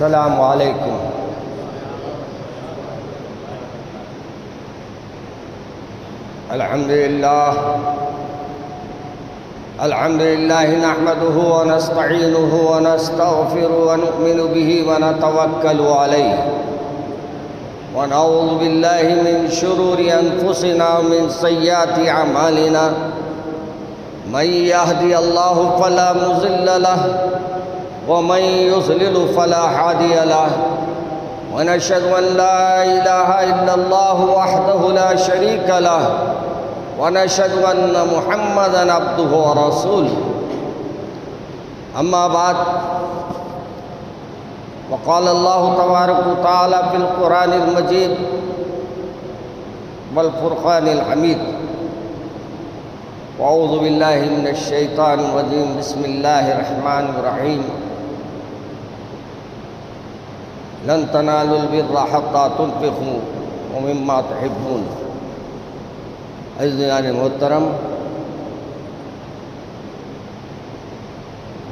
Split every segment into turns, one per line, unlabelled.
السلام علیکم۔ الحمد للہ نحمده ونستعینه ونستغفره ونؤمن به ونتوکل علیہ ونعوذ باللہ من شرور انفسنا ومن سیئات اعمالنا من يهدي الله فلا مضل له ومن يضلل فلا هادي له ونشهد أن لا إله إلا الله وحده لا شريك له ونشهد أن محمدًا عبده ورسوله أما بعد وقال الله تبارك وتعالى في القرآن المجيد والفرقان الحميد وأعوذ بالله من الشيطان الرجيم بسم الله الرحمن الرحيم لن تنالوا البر حتى تنفقوا ومما تحبون۔ عزیزان محترم،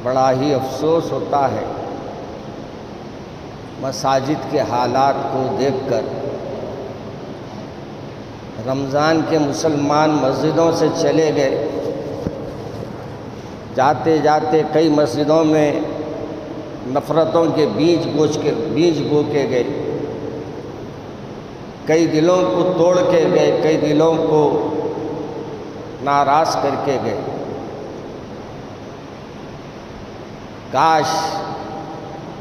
بڑا ہی افسوس ہوتا ہے مساجد کے حالات کو دیکھ کر۔ رمضان کے مسلمان مسجدوں سے چلے گئے، جاتے جاتے کئی مسجدوں میں نفرتوں کے بیج بو کے گئے، کئی دلوں کو توڑ کے گئے، کئی دلوں کو ناراض کر کے گئے۔ کاش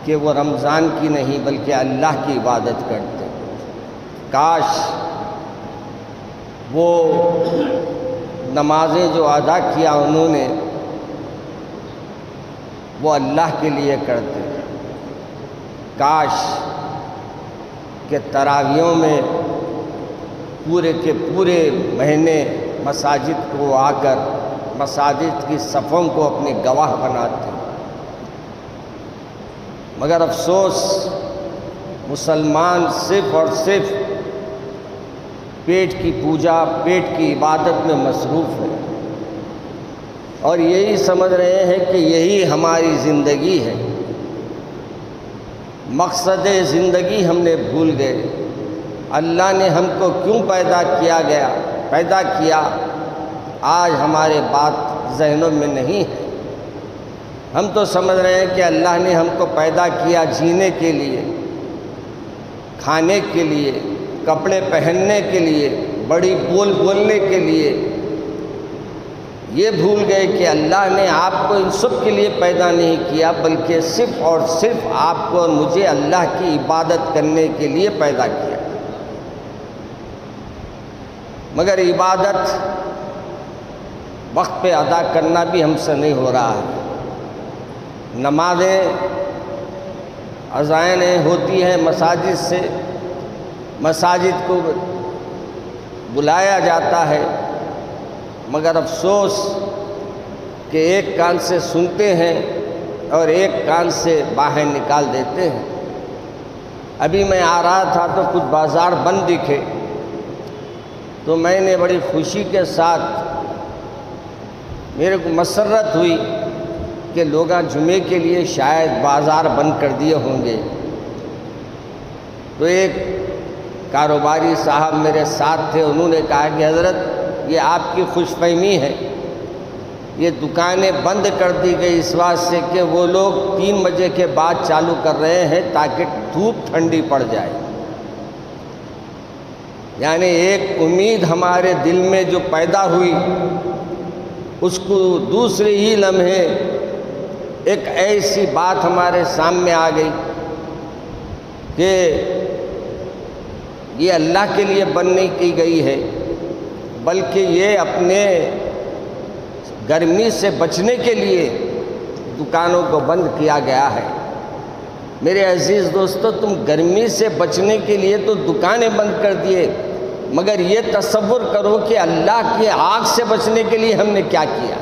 کہ وہ رمضان کی نہیں بلکہ اللہ کی عبادت کرتے، کاش وہ نمازیں جو ادا کیا انہوں نے وہ اللہ کے لیے کرتے، کاش کہ تراویحوں میں پورے کے پورے مہینے مساجد کو آ کر مساجد کی صفوں کو اپنے گواہ بناتے، مگر افسوس مسلمان صرف اور صرف پیٹ کی پوجا، پیٹ کی عبادت میں مصروف ہے اور یہی سمجھ رہے ہیں کہ یہی ہماری زندگی ہے۔ مقصد زندگی ہم نے بھول گئے۔ اللہ نے ہم کو کیوں پیدا کیا آج ہمارے بات ذہنوں میں نہیں ہے۔ ہم تو سمجھ رہے ہیں کہ اللہ نے ہم کو پیدا کیا جینے کے لیے، کھانے کے لیے، کپڑے پہننے کے لیے، بڑی بولنے کے لیے۔ یہ بھول گئے کہ اللہ نے آپ کو ان سب کے لیے پیدا نہیں کیا بلکہ صرف اور صرف آپ کو اور مجھے اللہ کی عبادت کرنے کے لیے پیدا کیا۔ مگر عبادت وقت پہ ادا کرنا بھی ہم سے نہیں ہو رہا ہے۔ نمازیں اذانیں ہوتی ہیں مساجد سے، مساجد کو بلایا جاتا ہے، مگر افسوس کہ ایک کان سے سنتے ہیں اور ایک کان سے باہر نکال دیتے ہیں۔ ابھی میں آ رہا تھا تو کچھ بازار بند دکھے تو میں نے بڑی خوشی کے ساتھ، میرے کو مسرت ہوئی کہ لوگ جمعے کے لیے شاید بازار بند کر دیے ہوں گے۔ تو ایک کاروباری صاحب میرے ساتھ تھے، انہوں نے کہا کہ حضرت یہ آپ کی خوش فہمی ہے، یہ دکانیں بند کر دی گئی اس واسطے سے کہ وہ لوگ 3 بجے کے بعد چالو کر رہے ہیں تاکہ دھوپ ٹھنڈی پڑ جائے۔ یعنی ایک امید ہمارے دل میں جو پیدا ہوئی، اس کو دوسرے ہی لمحے ایک ایسی بات ہمارے سامنے آ گئی کہ یہ اللہ کے لیے بند نہیں کی گئی ہے بلکہ یہ اپنے گرمی سے بچنے کے لیے دکانوں کو بند کیا گیا ہے۔ میرے عزیز دوستو، تم گرمی سے بچنے کے لیے تو دکانیں بند کر دیے، مگر یہ تصور کرو کہ اللہ کی آگ سے بچنے کے لیے ہم نے کیا کیا۔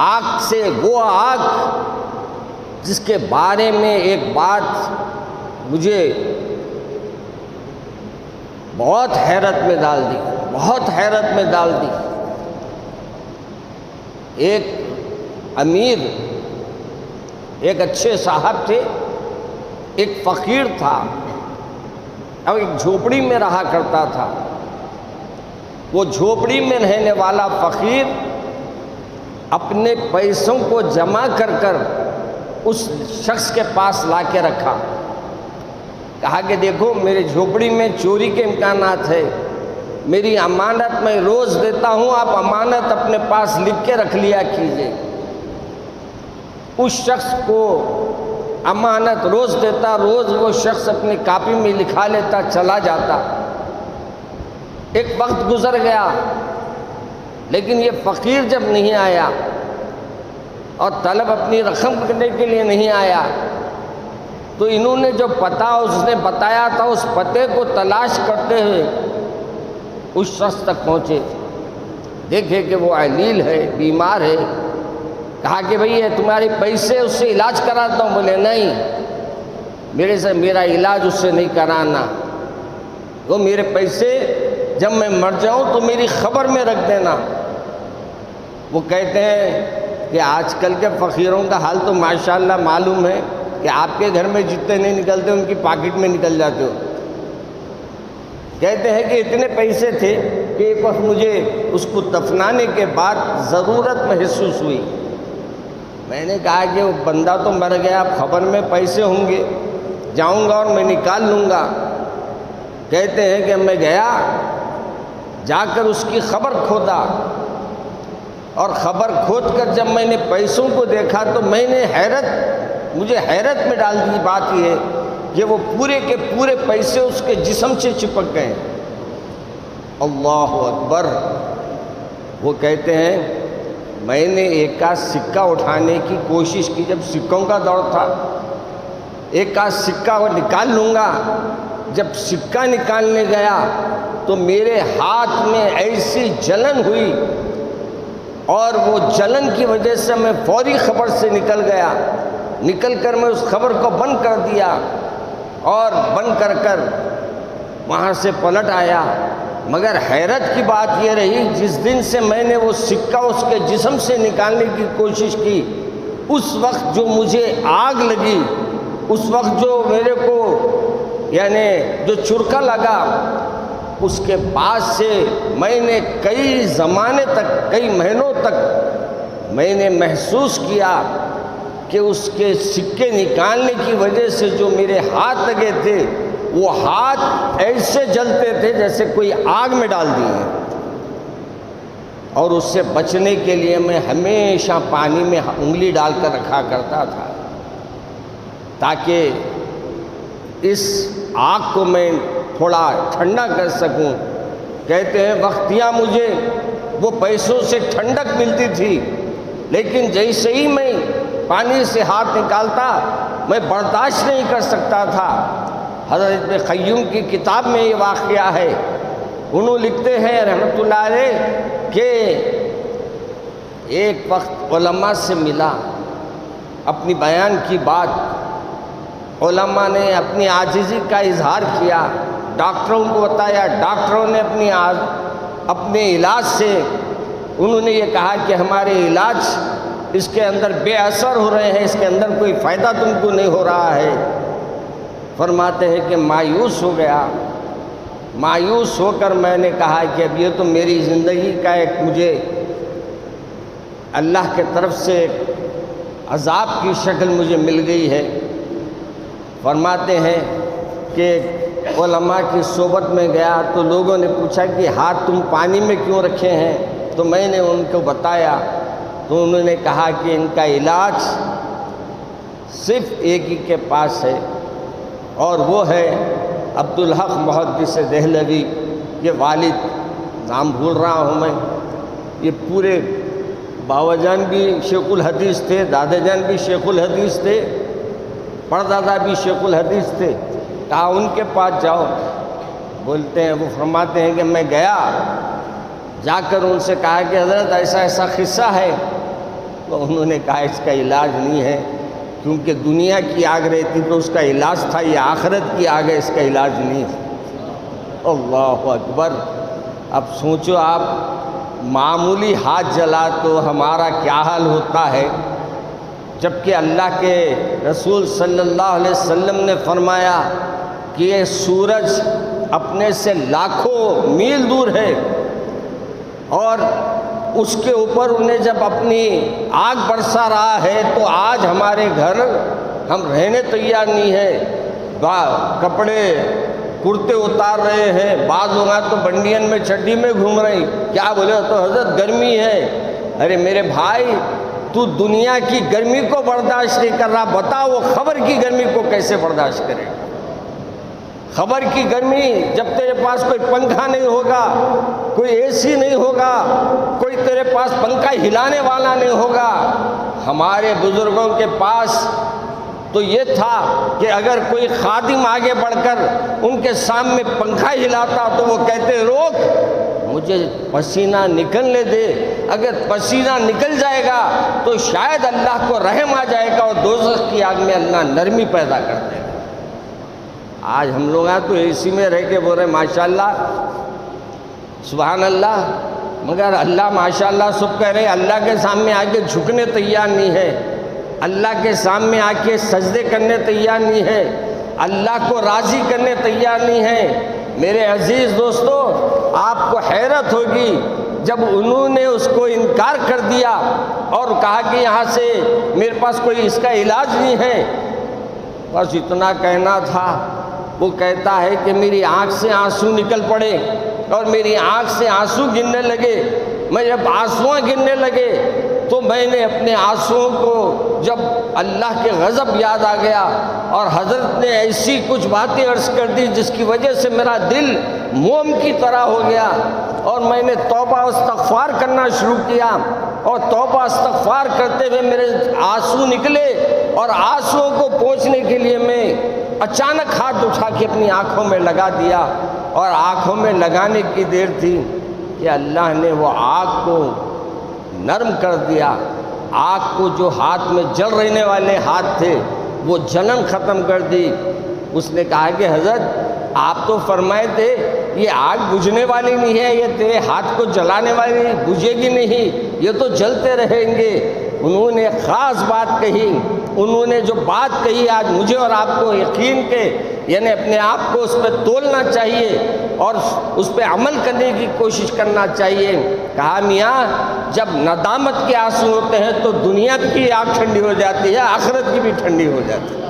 آگ سے، وہ آگ جس کے بارے میں ایک بات مجھے بہت حیرت میں ڈال دی۔ ایک امیر، ایک اچھے صاحب تھے، ایک فقیر تھا اور ایک جھوپڑی میں رہا کرتا تھا۔ وہ جھوپڑی میں رہنے والا فقیر اپنے پیسوں کو جمع کر کر اس شخص کے پاس لا کے رکھا، کہا کہ دیکھو میرے جھوپڑی میں چوری کے امکانات ہے، میری امانت میں روز دیتا ہوں، آپ امانت اپنے پاس لکھ کے رکھ لیا کیجئے۔ اس شخص کو امانت روز دیتا، روز وہ شخص اپنی کاپی میں لکھا لیتا، چلا جاتا۔ ایک وقت گزر گیا، لیکن یہ فقیر جب نہیں آیا اور طلب اپنی رقم کرنے کے لیے نہیں آیا، تو انہوں نے جو پتہ اس نے بتایا تھا اس پتے کو تلاش کرتے ہوئے اس شخص تک پہنچے، دیکھے کہ وہ علیل ہے، بیمار ہے۔ کہا کہ بھئی یہ تمہارے پیسے، اس سے علاج کراتا ہوں۔ بولے نہیں، میرا علاج اس سے نہیں کرانا، وہ میرے پیسے جب میں مر جاؤں تو میری خبر میں رکھ دینا۔ وہ کہتے ہیں کہ آج کل کے فقیروں کا حال تو ماشاءاللہ معلوم ہے کہ آپ کے گھر میں جتنے نہیں نکلتے ان کی پاکٹ میں نکل جاتے ہو۔ کہتے ہیں کہ اتنے پیسے تھے کہ ایک وقت مجھے اس کو دفنانے کے بعد ضرورت محسوس ہوئی۔ میں نے کہا کہ وہ بندہ تو مر گیا، اب خبر میں پیسے ہوں گے، جاؤں گا اور میں نکال لوں گا۔ کہتے ہیں کہ میں گیا، جا کر اس کی خبر کھودا، اور خبر کھود کر جب میں نے پیسوں کو دیکھا تو میں نے مجھے حیرت میں ڈال دی بات یہ ہے کہ وہ پورے کے پورے پیسے اس کے جسم سے چپک گئے۔ اللہ اکبر! وہ کہتے ہیں میں نے ایک آدھ سکہ اٹھانے کی کوشش کی، جب سکوں کا دور تھا، ایک آدھ سکہ وہ نکال لوں گا۔ جب سکہ نکالنے گیا تو میرے ہاتھ میں ایسی جلن ہوئی، اور وہ جلن کی وجہ سے میں فوری خبر سے نکل گیا، نکل کر میں اس خبر کو بند کر دیا، اور بند کر کر وہاں سے پلٹ آیا۔ مگر حیرت کی بات یہ رہی، جس دن سے میں نے وہ سکہ اس کے جسم سے نکالنے کی کوشش کی، اس وقت جو مجھے آگ لگی، اس وقت جو میرے کو یعنی جو چرکا لگا، اس کے بعد سے میں نے کئی زمانے تک، کئی مہینوں تک میں نے محسوس کیا کہ اس کے سکے نکالنے کی وجہ سے جو میرے ہاتھ لگے تھے وہ ہاتھ ایسے جلتے تھے جیسے کوئی آگ میں ڈال دیے ہیں، اور اس سے بچنے کے لیے میں ہمیشہ پانی میں انگلی ڈال کر رکھا کرتا تھا تاکہ اس آگ کو میں تھوڑا ٹھنڈا کر سکوں۔ کہتے ہیں وقتیاں مجھے وہ پیسوں سے ٹھنڈک ملتی تھی، لیکن جیسے ہی میں پانی سے ہاتھ نکالتا میں برداشت نہیں کر سکتا تھا۔ حضرت ابن قیم کی کتاب میں یہ واقعہ ہے، انہوں لکھتے ہیں رحمۃ اللہ علیہ کہ ایک وقت علماء سے ملا، اپنی بیان کی بات، علماء نے اپنی عاجزی کا اظہار کیا، ڈاکٹروں کو بتایا، ڈاکٹروں نے اپنے علاج سے انہوں نے یہ کہا کہ ہمارے علاج اس کے اندر بے اثر ہو رہے ہیں، اس کے اندر کوئی فائدہ تم کو نہیں ہو رہا ہے۔ فرماتے ہیں کہ مایوس ہو گیا، مایوس ہو کر میں نے کہا کہ اب یہ تو میری زندگی کا ایک مجھے اللہ کے طرف سے عذاب کی شکل مجھے مل گئی ہے۔ فرماتے ہیں کہ علماء کی صحبت میں گیا تو لوگوں نے پوچھا کہ ہاتھ تم پانی میں کیوں رکھے ہیں؟ تو میں نے ان کو بتایا تو انہوں نے کہا کہ ان کا علاج صرف ایک ہی کے پاس ہے، اور وہ ہے عبدالحق محدث دہلوی کے والد، نام بھول رہا ہوں میں، یہ پورے باوا جان بھی شیخ الحدیث تھے، دادا جان بھی شیخ الحدیث تھے، پردادا بھی شیخ الحدیث تھے۔ کہا ان کے پاس جاؤ۔ بولتے ہیں، وہ فرماتے ہیں کہ میں گیا، جا کر ان سے کہا کہ حضرت ایسا ایسا قصہ ہے، تو انہوں نے کہا اس کا علاج نہیں ہے، کیونکہ دنیا کی آگ رہتی تو اس کا علاج تھا، یہ آخرت کی آگ ہے، اس کا علاج نہیں ہے۔ اللہ اکبر! اب سوچو آپ، معمولی ہاتھ جلا تو ہمارا کیا حال ہوتا ہے، جبکہ اللہ کے رسول صلی اللہ علیہ وسلم نے فرمایا کہ یہ سورج اپنے سے لاکھوں میل دور ہے، اور اس کے اوپر انہیں جب اپنی آگ برسا رہا ہے تو آج ہمارے گھر ہم رہنے تیار نہیں ہے، کپڑے کرتے اتار رہے ہیں، بعض لوگ تو بنڈین میں چڈی میں گھوم رہے ہیں، کیا بولے تو حضرت گرمی ہے۔ ارے میرے بھائی، تو دنیا کی گرمی کو برداشت نہیں کر رہا، بتا وہ خبر کی گرمی کو کیسے برداشت کرے؟ خبر کی گرمی جب تیرے پاس کوئی پنکھا نہیں ہوگا، کوئی اے سی نہیں ہوگا، کوئی تیرے پاس پنکھا ہلانے والا نہیں ہوگا۔ ہمارے بزرگوں کے پاس تو یہ تھا کہ اگر کوئی خادم آگے بڑھ کر ان کے سامنے پنکھا ہلاتا تو وہ کہتے روک، مجھے پسینہ نکلنے دے، اگر پسینہ نکل جائے گا تو شاید اللہ کو رحم آ جائے گا اور دوزخ کی آگ میں اللہ نرمی پیدا کر دے گا۔ آج ہم لوگ تو اے سی میں رہ کے بول رہے ماشاءاللہ سبحان اللہ، مگر اللہ ماشاءاللہ سب کہہ رہے، اللہ کے سامنے آ کے جھکنے تیار نہیں ہے، اللہ کے سامنے آ کے سجدے کرنے تیار نہیں ہے، اللہ کو راضی کرنے تیار نہیں ہے۔ میرے عزیز دوستو، آپ کو حیرت ہوگی جب انہوں نے اس کو انکار کر دیا اور کہا کہ یہاں سے میرے پاس کوئی اس کا علاج نہیں ہے، بس اتنا کہنا تھا۔ وہ کہتا ہے کہ میری آنکھ سے آنسو نکل پڑے اور میری آنکھ سے آنسو گرنے لگے، میں جب آنسوئیں گرنے لگے تو میں نے اپنے آنسوؤں کو جب اللہ کے غضب یاد آ گیا اور حضرت نے ایسی کچھ باتیں عرض کر دی جس کی وجہ سے میرا دل موم کی طرح ہو گیا، اور میں نے توبہ و استغفار کرنا شروع کیا، اور توبہ استغفار کرتے ہوئے میرے آنسو نکلے، اور آنسوؤں کو پونچھنے کے لیے میں اچانک ہاتھ اٹھا کے اپنی آنکھوں میں لگا دیا، اور آنکھوں میں لگانے کی دیر تھی کہ اللہ نے وہ آگ کو نرم کر دیا، آگ کو جو ہاتھ میں جل رہنے والے ہاتھ تھے وہ جلن ختم کر دی۔ اس نے کہا کہ حضرت آپ تو فرمائے تھے یہ آگ بجھنے والی نہیں ہے، یہ تیرے ہاتھ کو جلانے والی بجھے گی نہیں، یہ تو جلتے رہیں گے۔ انہوں نے خاص بات کہی، انہوں نے جو بات کہی آج مجھے اور آپ کو یقین کے یعنی اپنے آپ کو اس پہ تولنا چاہیے اور اس پہ عمل کرنے کی کوشش کرنا چاہیے۔ کہا میاں جب ندامت کے آنسو ہوتے ہیں تو دنیا کی آگ ٹھنڈی ہو جاتی ہے، آخرت کی بھی ٹھنڈی ہو جاتی ہے،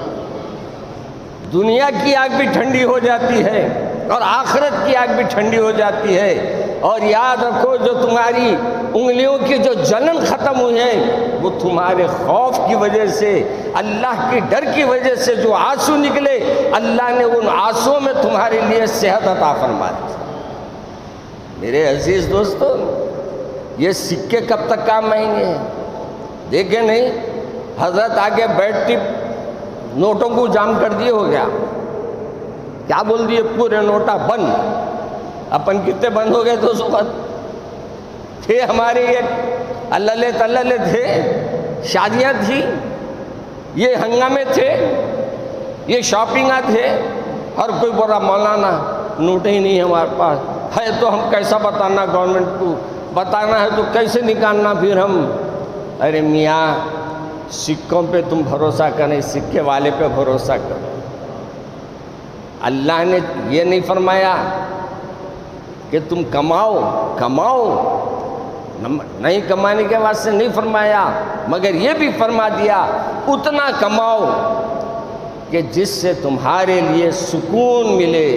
دنیا کی آگ بھی ٹھنڈی ہو جاتی ہے اور آخرت کی آگ بھی ٹھنڈی ہو جاتی ہے۔ اور یاد رکھو جو تمہاری انگلیوں کی جو جلن ختم ہوئی ہے وہ تمہارے خوف کی وجہ سے، اللہ کی ڈر کی وجہ سے جو آنسو نکلے، اللہ نے ان آنسوؤں میں تمہارے لیے صحت عطا فرما دی۔ میرے عزیز دوستو، یہ سکے کب تک کام آئیں گے؟ دیکھیں نہیں، حضرت آگے بیٹھتی نوٹوں کو جام کر دیے ہو گیا، کیا بول دیے پورے نوٹا بند۔ اپن کتنے بند ہو گئے تو اس وقت تھے ہمارے ایک اللہ تللے تھے، شادیاں تھی، یہ ہنگامے تھے، یہ شاپنگاں تھے، ہر کوئی بول رہا مولانا نوٹیں ہی نہیں ہمارے پاس ہے تو ہم کیسا بتانا، گورنمنٹ کو بتانا ہے تو کیسے نکالنا پھر ہم۔ ارے میاں سکوں پہ تم بھروسہ کریں، سکے والے پہ بھروسہ کرو۔ اللہ نے یہ نہیں فرمایا کہ تم کماؤ، نہیں کمانے کے واسطے نہیں فرمایا، مگر یہ بھی فرما دیا اتنا کماؤ کہ جس سے تمہارے لیے سکون ملے،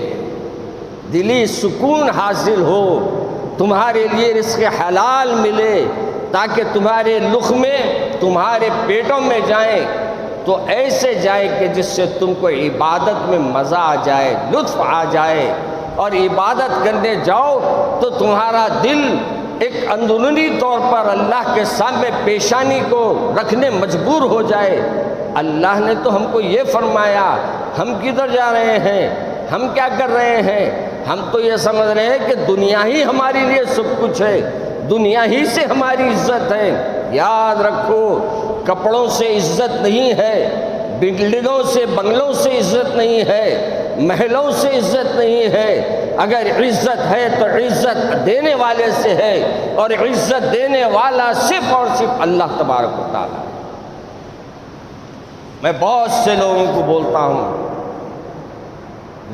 دلی سکون حاصل ہو، تمہارے لیے رزق حلال ملے، تاکہ تمہارے لقمے تمہارے پیٹوں میں جائیں تو ایسے جائیں کہ جس سے تم کو عبادت میں مزہ آ جائے، لطف آ جائے، اور عبادت کرنے جاؤ تو تمہارا دل ایک اندرونی طور پر اللہ کے سامنے پیشانی کو رکھنے مجبور ہو جائے۔ اللہ نے تو ہم کو یہ فرمایا، ہم کدھر جا رہے ہیں، ہم کیا کر رہے ہیں؟ ہم تو یہ سمجھ رہے ہیں کہ دنیا ہی ہمارے لیے سب کچھ ہے، دنیا ہی سے ہماری عزت ہے۔ یاد رکھو، کپڑوں سے عزت نہیں ہے، بلڈنگوں سے بنگلوں سے عزت نہیں ہے، محلوں سے عزت نہیں ہے۔ اگر عزت ہے تو عزت دینے والے سے ہے، اور عزت دینے والا صرف اور صرف اللہ تبارک و تعالیٰ۔ میں بہت سے لوگوں کو بولتا ہوں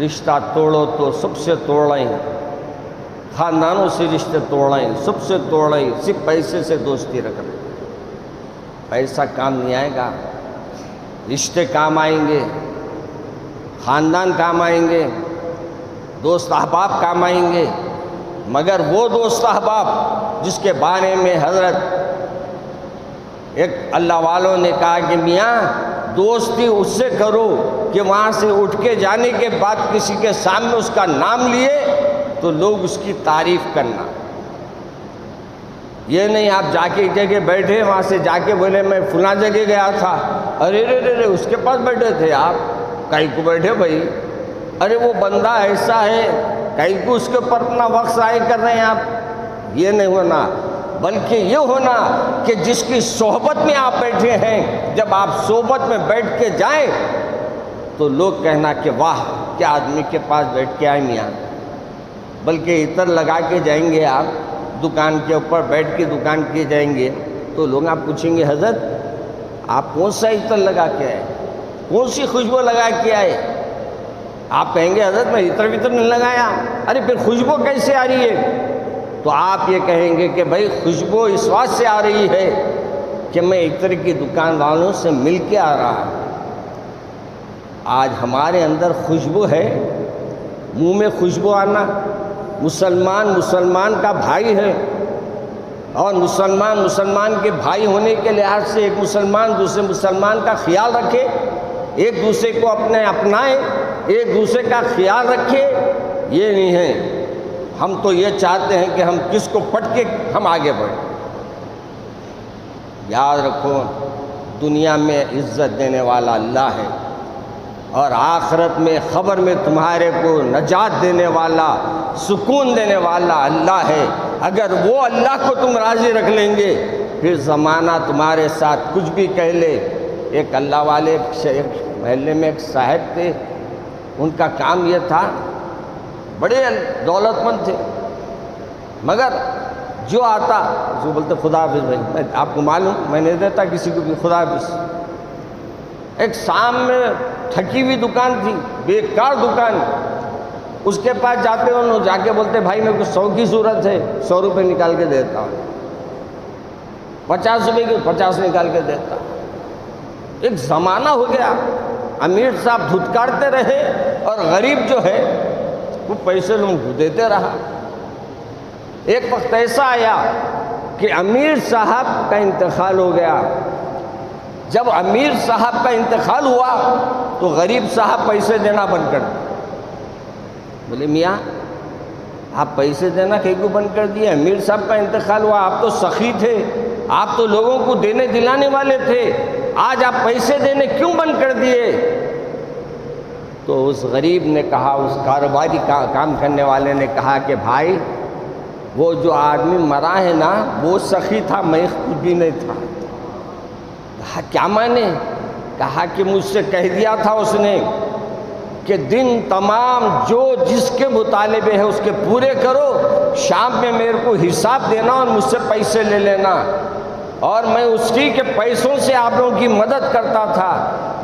رشتہ توڑو تو سب سے توڑیں، خاندانوں سے رشتے توڑیں، سب سے توڑیں، صرف پیسے سے دوستی رکھ رہے۔ پیسہ کام نہیں آئے گا، رشتے کام آئیں گے، خاندان کام آئیں گے، دوست احباب کام آئیں گے، مگر وہ دوست احباب جس کے بارے میں حضرت ایک اللہ والوں نے کہا کہ میاں دوستی اس سے کرو کہ وہاں سے اٹھ کے جانے کے بعد کسی کے سامنے اس کا نام لیے تو لوگ اس کی تعریف کرنا، یہ نہیں آپ جا کے ایک جگہ بیٹھے وہاں سے جا کے بولے میں فلاں جگہ گیا تھا، ارے رے رے اس کے پاس بیٹھے تھے آپ، کہیں کو بیٹھے بھائی، ارے وہ بندہ ایسا ہے، کہیں کو اس کے اوپر اپنا وقت ضائع کر رہے ہیں آپ، یہ نہیں ہونا، بلکہ یہ ہونا کہ جس کی صحبت میں آپ بیٹھے ہیں جب آپ صحبت میں بیٹھ کے جائیں تو لوگ کہنا کہ واہ کیا آدمی کے پاس بیٹھ کے آئے میاں، بلکہ عطر لگا کے جائیں گے آپ دکان کے اوپر بیٹھ کے دکان کے جائیں گے تو لوگ آپ پوچھیں گے حضرت آپ کون سا عطر لگا کے آئے، کون سی خوشبو لگا کے آئے، آپ کہیں گے حضرت میں عطر وطر نہیں لگایا، ارے پھر خوشبو کیسے آ رہی ہے، تو آپ یہ کہیں گے کہ بھائی خوشبو اس وقت سے آ رہی ہے کہ میں عطر کی دکان والوں سے مل کے آ رہا ہوں۔ آج ہمارے اندر خوشبو ہے، منہ میں خوشبو آنا، مسلمان کا بھائی ہے اور مسلمان کے بھائی ہونے کے لحاظ سے ایک مسلمان دوسرے مسلمان کا خیال رکھے، ایک دوسرے کو اپنائے، ایک دوسرے کا خیال رکھے، یہ نہیں ہے۔ ہم تو یہ چاہتے ہیں کہ ہم کس کو پٹ کے ہم آگے بڑھیں۔ یاد رکھو دنیا میں عزت دینے والا اللہ ہے اور آخرت میں خبر میں تمہارے کو نجات دینے والا سکون دینے والا اللہ ہے۔ اگر وہ اللہ کو تم راضی رکھ لیں گے پھر زمانہ تمہارے ساتھ کچھ بھی کہہ لے۔ ایک اللہ والے ایک محلے میں ایک صاحب تھے، ان کا کام یہ تھا، بڑے دولت مند تھے، مگر جو آتا جو بولتے خدا حافظ بھائی، میں آپ کو معلوم میں نہیں دیتا کسی کو بھی خدا حافظ۔ ایک شام میں تھکی ہوئی دکان تھی، بیکار دکان، اس کے پاس جاتے انہوں جا کے بولتے بھائی میرے کو 100 کی ضرورت ہے، 100 روپے نکال کے دیتا ہوں، 50 روپے کی 50 نکال کے دیتا۔ ایک زمانہ ہو گیا امیر صاحب دھتکارتے رہے اور غریب جو ہے وہ پیسے لوگوں کو دیتے رہا۔ ایک وقت ایسا آیا کہ امیر صاحب کا انتقال ہو گیا۔ جب امیر صاحب کا انتقال ہوا تو غریب صاحب پیسے دینا بند کر دیا۔ بولے میاں آپ پیسے دینا کہیں کو بند کر دیے، امیر صاحب کا انتقال ہوا، آپ تو سخی تھے، آپ تو لوگوں کو دینے دلانے والے تھے، آج آپ پیسے دینے کیوں بند کر دیے؟ تو اس غریب نے کہا، اس کاروباری کام کرنے والے نے کہا کہ بھائی وہ جو آدمی مرا ہے نا وہ سخی تھا، میں خود بھی نہیں تھا۔ کہا کیا مانے؟ کہا کہ مجھ سے کہہ دیا تھا اس نے کہ دن تمام جو جس کے مطالبے ہے اس کے پورے کرو، شام میں میرے کو حساب دینا اور مجھ سے پیسے لے لینا، اور میں اس کی کے پیسوں سے آپ لوگوں کی مدد کرتا تھا،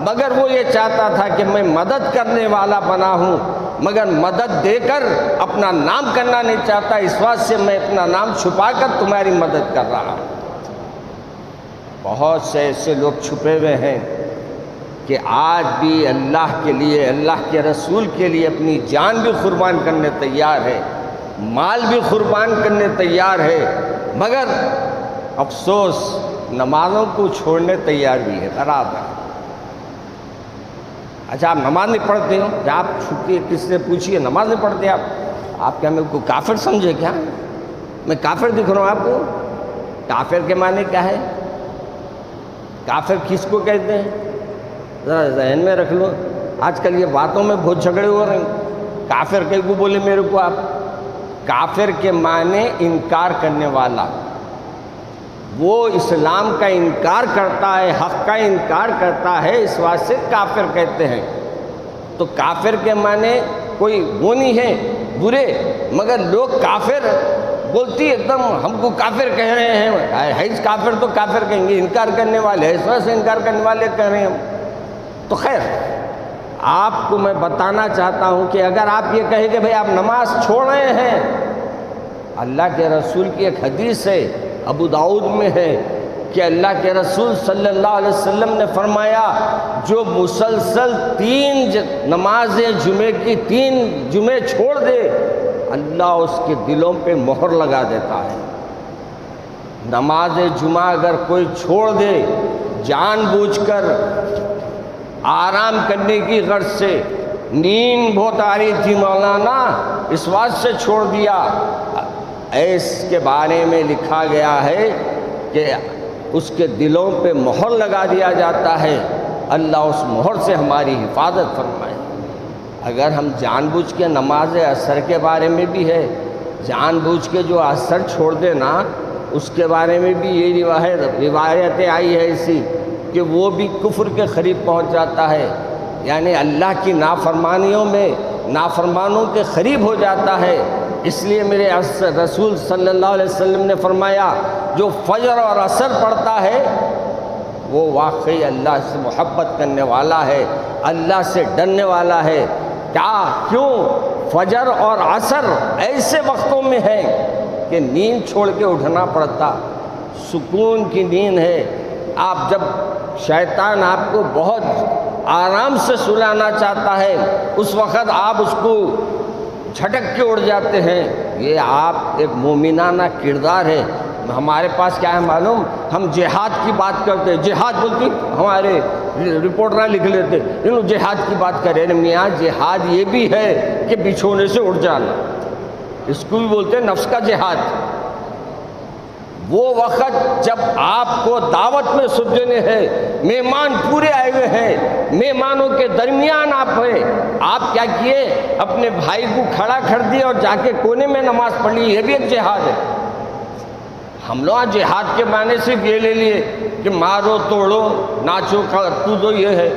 مگر وہ یہ چاہتا تھا کہ میں مدد کرنے والا بنا ہوں مگر مدد دے کر اپنا نام کرنا نہیں چاہتا، اس وجہ سے میں اپنا نام چھپا کر تمہاری مدد کر رہا ہوں۔ بہت سے ایسے لوگ چھپے ہوئے ہیں کہ آج بھی اللہ کے لیے، اللہ کے رسول کے لیے اپنی جان بھی قربان کرنے تیار ہے، مال بھی قربان کرنے تیار ہے، مگر افسوس نمازوں کو چھوڑنے تیار بھی ہے۔ برابر اچھا آپ نماز نہیں پڑھتے ہو؟ جب آپ چھٹی کس سے پوچھیے نماز نہیں پڑھتے آپ کیا میرے کو کافر سمجھے کیا؟ میں کافر دکھ رہا ہوں آپ کو؟ کافر کے معنی کیا ہے؟ کافر کس کو کہتے ہیں؟ ذرا ذہن میں رکھ لو، آج کل یہ باتوں میں بہت جھگڑے ہو رہے ہیں۔ کافر کہیں کو بولے میرے کو آپ؟ کافر کے معنی انکار کرنے والا، وہ اسلام کا انکار کرتا ہے، حق کا انکار کرتا ہے، اس واسطے سے کافر کہتے ہیں۔ تو کافر کے معنی کوئی وہ نہیں ہے برے، مگر لوگ کافر بولتی ایک دم ہم کو کافر کہہ رہے ہیں، کافر تو کافر کہیں گے، انکار کرنے والے، اس وجہ سے انکار کرنے والے کہہ رہے ہیں ہم۔ تو خیر آپ کو میں بتانا چاہتا ہوں کہ اگر آپ یہ کہیں کہ بھئی آپ نماز چھوڑ رہے ہیں، اللہ کے رسول کی ایک حدیث ہے، ابو داؤد میں ہے کہ اللہ کے رسول صلی اللہ علیہ وسلم نے فرمایا جو مسلسل 3 نمازیں جمعے کی 3 جمعے چھوڑ دے، اللہ اس کے دلوں پہ مہر لگا دیتا ہے۔ نماز جمعہ اگر کوئی چھوڑ دے جان بوجھ کر، آرام کرنے کی غرض سے، نیند بہت آ رہی تھی مولانا اس واسطے سے چھوڑ دیا، اس کے بارے میں لکھا گیا ہے کہ اس کے دلوں پہ مہر لگا دیا جاتا ہے، اللہ اس مہر سے ہماری حفاظت فرمائے۔ اگر ہم جان بوجھ کے نماز عصر کے بارے میں بھی ہے، جان بوجھ کے جو عصر چھوڑ دے نا، اس کے بارے میں بھی یہ روایتیں آئی ہے ایسی کہ وہ بھی کفر کے قریب پہنچ جاتا ہے، یعنی اللہ کی نافرمانیوں میں نافرمانوں کے قریب ہو جاتا ہے۔ اس لیے میرے رسول صلی اللہ علیہ وسلم نے فرمایا جو فجر اور عصر پڑھتا ہے وہ واقعی اللہ سے محبت کرنے والا ہے، اللہ سے ڈرنے والا ہے۔ کیوں؟ فجر اور عصر ایسے وقتوں میں ہے کہ نیند چھوڑ کے اٹھنا پڑتا، سکون کی نیند ہے۔ آپ جب شیطان آپ کو بہت آرام سے سلانا چاہتا ہے اس وقت آپ اس کو جھٹک کے اڑ جاتے ہیں، یہ آپ ایک مومنانہ کردار ہے۔ ہمارے پاس کیا ہے معلوم، ہم جہاد کی بات کرتے ہیں، جہاد بولتی ہمارے رپورٹر لکھ لیتے انہوں جہاد کی بات کرے، میاں جہاد یہ بھی ہے کہ بچھونے سے اٹھ جانا، اس کو بھی بولتے ہیں نفس کا جہاد۔ وہ وقت جب آپ کو دعوت میں سجنے ہیں، مہمان پورے آئے ہوئے ہیں، مہمانوں کے درمیان آپ ہیں، آپ کیا کیے، اپنے بھائی کو کھڑا کر دیا اور جا کے کونے میں نماز پڑھ لی، یہ بھی ایک جہاد ہے۔ ہم لوگ جہاد کے معنی صرف یہ لے لیے کہ مارو توڑو ناچو کودو، یہ ہے۔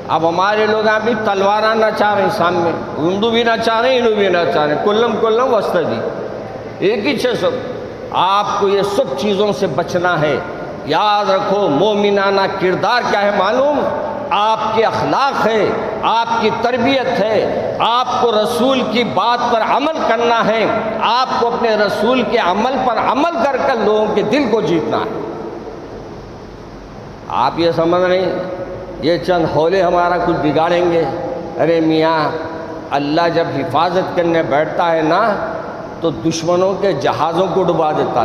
اب ہمارے لوگ یہاں بھی تلواریں نچا رہے ہیں سامنے، ہندو بھی نچا رہے ہیں، ہندو بھی نچا رہے ہیں، کلم وسط جی ایک ہی چھ سب۔ آپ کو یہ سب چیزوں سے بچنا ہے۔ یاد رکھو مومنانہ کردار کیا ہے معلوم، آپ کے اخلاق ہے، آپ کی تربیت ہے، آپ کو رسول کی بات پر عمل کرنا ہے، آپ کو اپنے رسول کے عمل پر عمل کر کر لوگوں کے دل کو جیتنا ہے۔ آپ یہ سمجھ رہے ہیں یہ چند ہولے ہمارا کچھ بگاڑیں گے؟ ارے میاں اللہ جب حفاظت کرنے بیٹھتا ہے نا تو دشمنوں کے جہازوں کو ڈبا دیتا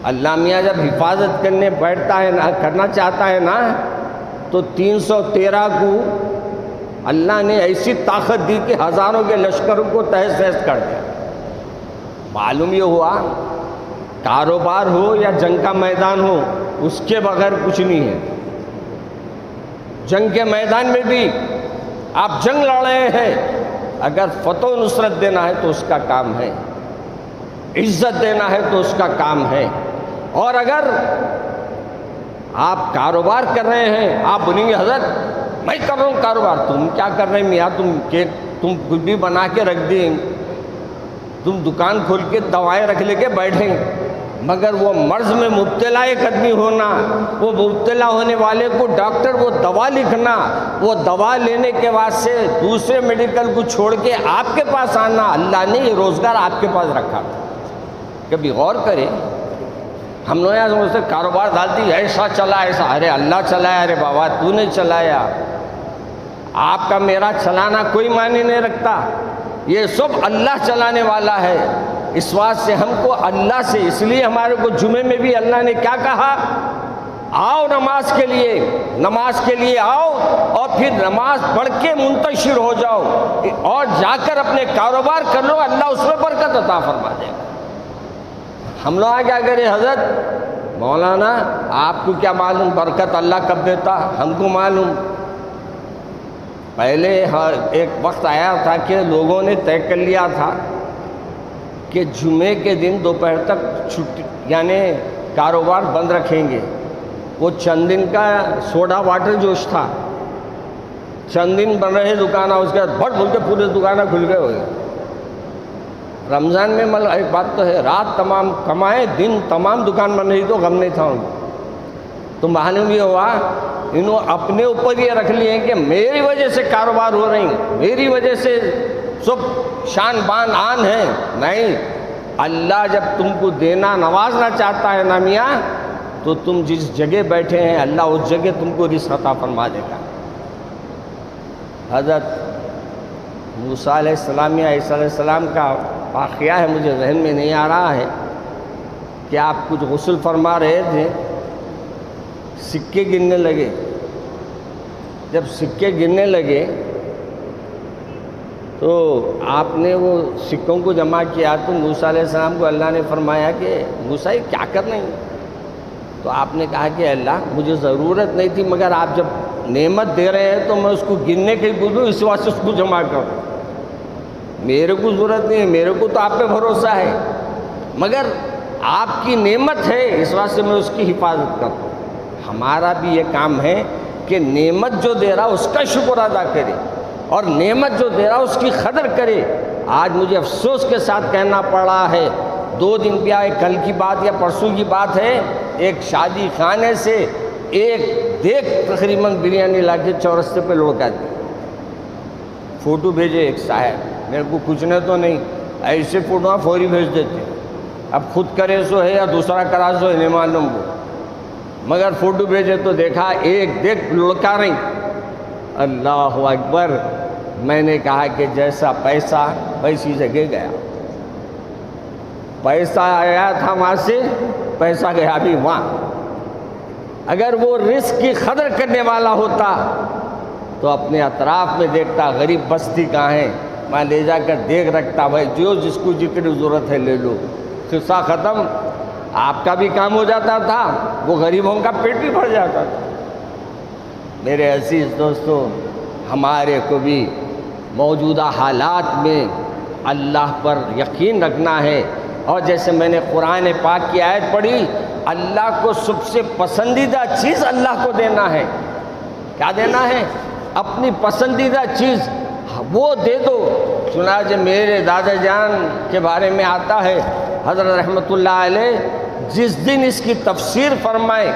اللہ میاں جب حفاظت کرنے بیٹھتا ہے نا، کرنا چاہتا ہے نا، تو 313 کو اللہ نے ایسی طاقت دی کہ ہزاروں کے لشکروں کو تہس نہس کر دیا۔ معلوم یہ ہوا کاروبار ہو یا جنگ کا میدان ہو اس کے بغیر کچھ نہیں ہے۔ جنگ کے میدان میں بھی آپ جنگ لڑ رہے ہیں، اگر فتح و نصرت دینا ہے تو اس کا کام ہے، عزت دینا ہے تو اس کا کام ہے۔ اور اگر آپ کاروبار کر رہے ہیں، آپ بولیں گے حضرت میں کر رہا ہوں کاروبار، تم کیا کر رہے ہیں میاں، تم کچھ بھی بنا کے رکھ دیں، تم دکان کھول کے دوائیں رکھ لے کے بیٹھیں، مگر وہ مرض میں مبتلا ایک آدمی ہونا، وہ مبتلا ہونے والے کو ڈاکٹر وہ دوا لکھنا، وہ دوا لینے کے واسطے دوسرے میڈیکل کو چھوڑ کے آپ کے پاس آنا، اللہ نے یہ روزگار آپ کے پاس رکھا تھا۔ کبھی غور کریں، ہم لوگ یہاں سمجھتے کاروبار ڈالتی ایسا چلا ایسا، ارے اللہ چلایا، ارے بابا تو نے چلایا، آپ کا میرا چلانا کوئی معنی نہیں رکھتا، یہ سب اللہ چلانے والا ہے۔ اس واسطے سے ہم کو اللہ سے، اس لیے ہمارے کو جمعے میں بھی اللہ نے کیا کہا، آؤ نماز کے لیے آؤ اور پھر نماز پڑھ کے منتشر ہو جاؤ اور جا کر اپنے کاروبار کر لو، اللہ اس میں برکت عطا فرما دے گا۔ ہم لوگ کیا کریں حضرت مولانا آپ کو کیا معلوم برکت اللہ کب دیتا، ہم کو معلوم۔ پہلے ایک وقت آیا تھا کہ لوگوں نے طے کر لیا تھا کہ جمعے کے دن دوپہر تک چھٹی، یعنی کاروبار بند رکھیں گے۔ وہ چند دن کا سوڈا واٹر جوش تھا، چند دن بن رہے دکانہ، اس کے بعد بھٹ بول کے پورے دکانہ کھل گئے ہوئے۔ رمضان میں مطلب ایک بات تو ہے، رات تمام کمائے دن تمام دکان بند رہی تو غم نہیں تھا ان کو۔ تو معلوم یہ ہوا انہوں اپنے اوپر یہ رکھ لیے ہیں کہ میری وجہ سے کاروبار ہو رہی ہیں، میری وجہ سے سب شان بان آن ہے۔ نہیں، اللہ جب تم کو دینا نوازنا چاہتا ہے نا میاں، تو تم جس جگہ بیٹھے ہیں اللہ اس جگہ تم کو رزق عطا فرما دے گا۔ حضرت موسیٰ علیہ السلام یا عیسیٰ علیہ السلام کا واقعہ ہے، مجھے ذہن میں نہیں آ رہا ہے کہ آپ کچھ غسل فرما رہے تھے، سکے گننے لگے۔ جب سکے گننے لگے تو آپ نے وہ سکوں کو جمع کیا تو موسیٰ علیہ السلام کو اللہ نے فرمایا کہ موسیٰ یہ کیا کر رہے ہیں؟ تو آپ نے کہا کہ اللہ مجھے ضرورت نہیں تھی، مگر آپ جب نعمت دے رہے ہیں تو میں اس کو گننے کے بولوں، اس واسطے اس کو جمع کروں۔ میرے کو ضرورت نہیں ہے، میرے کو تو آپ پہ بھروسہ ہے، مگر آپ کی نعمت ہے اس واسطے میں اس کی حفاظت کرتا ہوں۔ ہمارا بھی یہ کام ہے کہ نعمت جو دے رہا اس کا شکر ادا کرے، اور نعمت جو دے رہا اس کی قدر کرے۔ آج مجھے افسوس کے ساتھ کہنا پڑ رہا ہے، 2 دن پہ آئے، کل کی بات یا پرسوں کی بات ہے، ایک شادی خانے سے ایک دیگ تقریباً بریانی لا کے چورستے پہ لڑکا دی، فوٹو بھیجے ایک صاحب، میرے کو کچھ نے تو نہیں، ایسے فوٹو فوری بھیج دیتے، اب خود کرے سو ہے یا دوسرا کرا سو ہے نہیں معلوم وہ، مگر فوٹو بھیجے تو دیکھا ایک دیگ لڑکا نہیں۔ اللہ اکبر! میں نے کہا کہ جیسا پیسہ ویسی جگہ گیا، پیسہ آیا تھا وہاں سے، پیسہ گیا بھی وہاں۔ اگر وہ رزق کی قدر کرنے والا ہوتا تو اپنے اطراف میں دیکھتا غریب بستی کہاں ہے، میں لے جا کر دیکھ رکھتا، بھائی جو جس کو جتنی ضرورت ہے لے لو، قصہ ختم۔ آپ کا بھی کام ہو جاتا تھا، وہ غریبوں کا پیٹ بھی بھر جاتا تھا۔ میرے عزیز دوستو، ہمارے کو بھی موجودہ حالات میں اللہ پر یقین رکھنا ہے، اور جیسے میں نے قرآن پاک کی آیت پڑھی، اللہ کو سب سے پسندیدہ چیز اللہ کو دینا ہے۔ کیا دینا ہے؟ اپنی پسندیدہ چیز وہ دے دو۔ چنانچہ میرے دادا جان کے بارے میں آتا ہے، حضرت رحمۃ اللہ علیہ جس دن اس کی تفسیر فرمائے،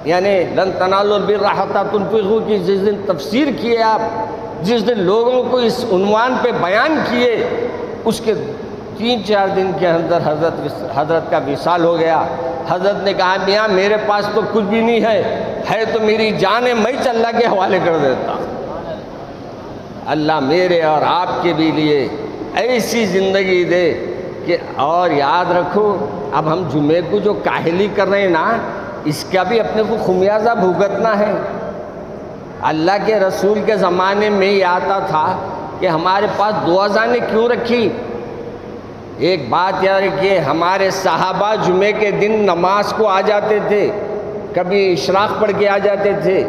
یعنی لن تنالوا البر حتی تنفقوا کی جس دن تفسیر کیے آپ، جس دن لوگوں کو اس عنوان پہ بیان کیے، اس کے 3-4 دن کے اندر حضرت کا وصال ہو گیا۔ حضرت نے کہا میاں میرے پاس تو کچھ بھی نہیں ہے تو میری جان میں اللہ کے حوالے کر دیتا۔ اللہ میرے اور آپ کے بھی لیے ایسی زندگی دے کہ، اور یاد رکھو اب ہم جمعے کو جو کاہلی کر رہے ہیں نا، اس کا بھی اپنے کو خمیازہ بھگتنا ہے۔ اللہ کے رسول کے زمانے میں یہ آتا تھا کہ ہمارے پاس 2 اذانیں کیوں رکھی؟ ایک بات یاد رکھیے، ہمارے صحابہ جمعے کے دن نماز کو آ جاتے تھے، کبھی اشراق پڑھ کے آ جاتے تھے،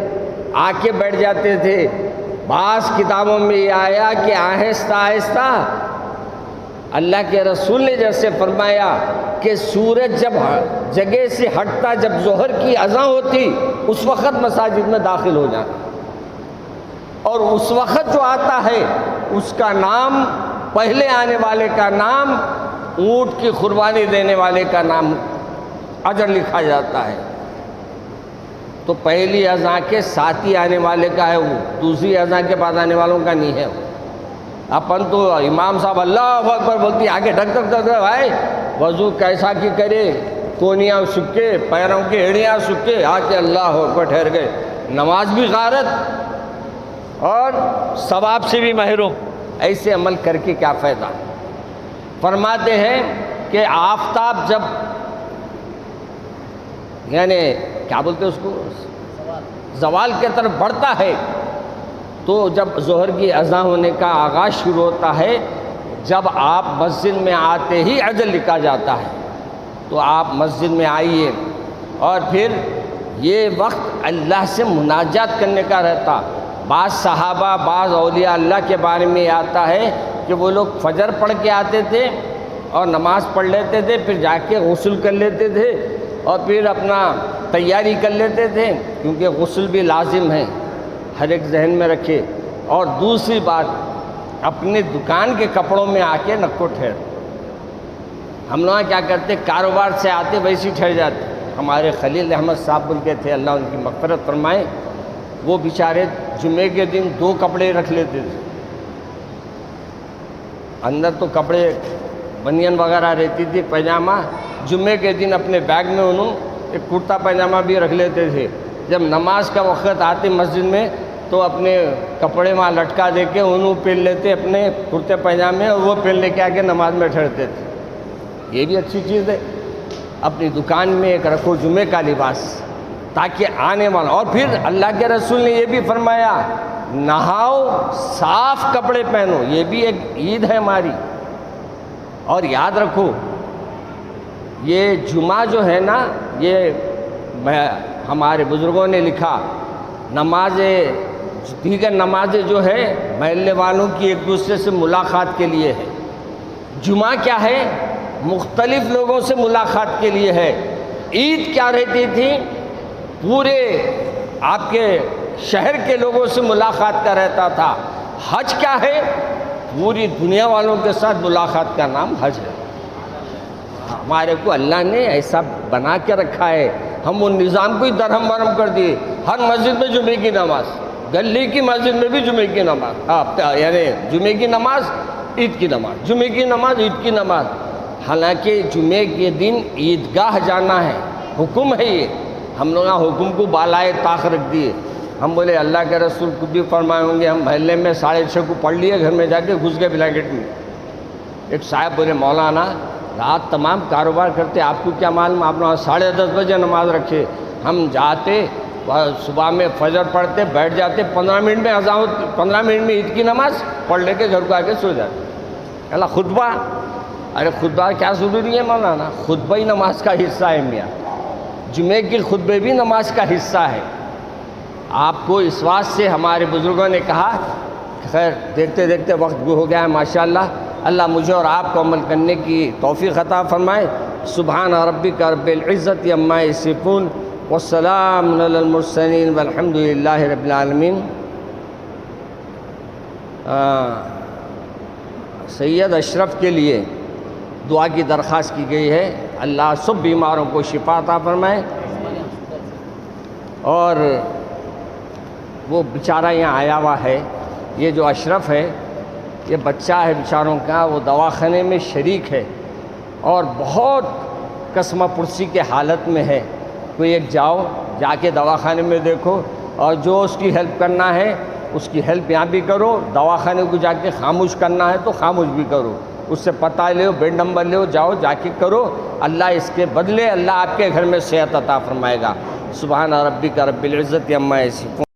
آ کے بیٹھ جاتے تھے۔ بعض کتابوں میں یہ آیا کہ آہستہ آہستہ اللہ کے رسول نے جیسے فرمایا کہ سورج جب جگہ سے ہٹتا، جب ظہر کی اذان ہوتی، اس وقت مساجد میں داخل ہو جانا، اور اس وقت جو آتا ہے اس کا نام، پہلے آنے والے کا نام اونٹ کی قربانی دینے والے کا نام اجر لکھا جاتا ہے۔ تو پہلی اذان کے ساتھ ہی آنے والے کا ہے وہ، دوسری اذان کے بعد آنے والوں کا نہیں ہے وہ۔ اپن تو امام صاحب اللہ اکبر بولتی آگے ڈھک ڈھک ڈھک بھائی، وضو کیسا کی کرے، کونیاں سکے، پیروں کی ایڑیاں سکے، آ کے اللہ اکبر ٹھہر گئے، نماز بھی غارت اور ثواب سے بھی محروم۔ ایسے عمل کر کے کیا فائدہ؟ فرماتے ہیں کہ آفتاب جب، یعنی کیا بولتے اس کو، زوال کی طرف بڑھتا ہے، تو جب ظہر کی اذان ہونے کا آغاز شروع ہوتا ہے، جب آپ مسجد میں آتے ہی اجر لکھا جاتا ہے، تو آپ مسجد میں آئیے، اور پھر یہ وقت اللہ سے مناجات کرنے کا رہتا۔ بعض صحابہ، بعض اولیاء اللہ کے بارے میں آتا ہے کہ وہ لوگ فجر پڑھ کے آتے تھے اور نماز پڑھ لیتے تھے، پھر جا کے غسل کر لیتے تھے اور پھر اپنا تیاری کر لیتے تھے، کیونکہ غسل بھی لازم ہے، ہر ایک ذہن میں رکھے۔ اور دوسری بات، اپنے دکان کے کپڑوں میں آ کے نکو ٹھہر۔ ہم لوگ کیا کرتے، کاروبار سے آتے ویسے ٹھہر جاتے۔ ہمارے خلیل احمد صاحب بول کے تھے، اللہ ان کی مغفرت فرمائے، وہ بیچارے جمعے کے دن 2 کپڑے رکھ لیتے تھے، اندر تو کپڑے بنین وغیرہ رہتی تھی، پیجامہ، جمعے کے دن اپنے بیگ میں انہوں ایک کرتا پیجامہ بھی رکھ لیتے تھے۔ جب نماز کا وقت آتے مسجد میں تو اپنے کپڑے وہاں لٹکا دے کے انہوں پہن لیتے اپنے کرتے پیجامے، اور وہ پہن لے کے آگے نماز میں ٹھہرتے تھے۔ یہ بھی اچھی چیز ہے، اپنی دکان میں ایک رکھو جمعے کا لباس، تاکہ آنے والا۔ اور پھر اللہ کے رسول نے یہ بھی فرمایا، نہاؤ، صاف کپڑے پہنو، یہ بھی ایک عید ہے ہماری۔ اور یاد رکھو، یہ جمعہ جو ہے نا، یہ ہمارے بزرگوں نے لکھا، دیگر نمازیں جو ہے محلے والوں کی ایک دوسرے سے ملاقات کے لیے ہے۔ جمعہ کیا ہے؟ مختلف لوگوں سے ملاقات کے لیے ہے۔ عید کیا رہتی تھی؟ پورے آپ کے شہر کے لوگوں سے ملاقات کا رہتا تھا۔ حج کیا ہے؟ پوری دنیا والوں کے ساتھ ملاقات کا نام حج ہے۔ ہمارے کو اللہ نے ایسا بنا کے رکھا ہے، ہم وہ نظام کو ہی درہم برہم کر دیے۔ ہر مسجد میں جمعے کی نماز، گلی کی مسجد میں بھی جمعے کی نماز، یعنی جمعے کی نماز، عید کی نماز، جمعے کی نماز، عید کی نماز۔ حالانکہ جمعے کے دن عیدگاہ جانا ہے، حکم ہے یہ۔ ہم لوگ حکم کو بالائے طاق رکھ دیے۔ ہم بولے اللہ کے رسول کو بھی فرمائے ہوں گے، ہم محلے میں 6:30 کو پڑھ لیے، گھر میں جا کے گھس گئے بلینکٹ میں۔ ایک صاحب بولے مولانا رات تمام کاروبار کرتے، آپ کو کیا معلوم، آپ نے 10:30 بجے نماز رکھے۔ ہم جاتے صبح میں فجر پڑھتے، بیٹھ جاتے، 15 منٹ میں اذان ہوتی، 15 منٹ میں عید کی نماز پڑھ لے کے گھر کو آ کے سو جاتے۔ اللہ خطبہ، ارے خطبہ کیا ضروری ہے مولانا؟ خطبہ ہی نماز کا حصہ ہے میاں، جمعے کی خطبے بھی نماز کا حصہ ہے۔ آپ کو اس واسطے سے ہمارے بزرگوں نے کہا، خیر دیکھتے دیکھتے وقت ہو گیا ہے ماشاءاللہ، اللہ مجھے اور آپ کو عمل کرنے کی توفیق عطا فرمائے۔ سبحان ربک رب العزت عما یصفون والسلام علی المرسلین والحمد للہ رب العالمین۔ سید اشرف کے لیے دعا کی درخواست کی گئی ہے، اللہ سب بیماروں کو شفا عطا فرمائے۔ اور وہ بیچارہ یہاں آیا ہوا ہے، یہ جو اشرف ہے، یہ بچہ ہے بیچاروں کا، وہ دواخانے میں شریک ہے اور بہت قسمہ پرسی کے حالت میں ہے۔ کوئی ایک جا کے دواخانے میں دیکھو، اور جو اس کی ہیلپ کرنا ہے اس کی ہیلپ یہاں بھی کرو، دواخانے کو جا کے خاموش کرنا ہے تو خاموش بھی کرو، اس سے پتہ لو، بیڈ نمبر لو، جاؤ جا کے کرو، اللہ اس کے بدلے اللہ آپ کے گھر میں صحت عطا فرمائے گا۔ سبحان ربک رب العزت عما یصفون۔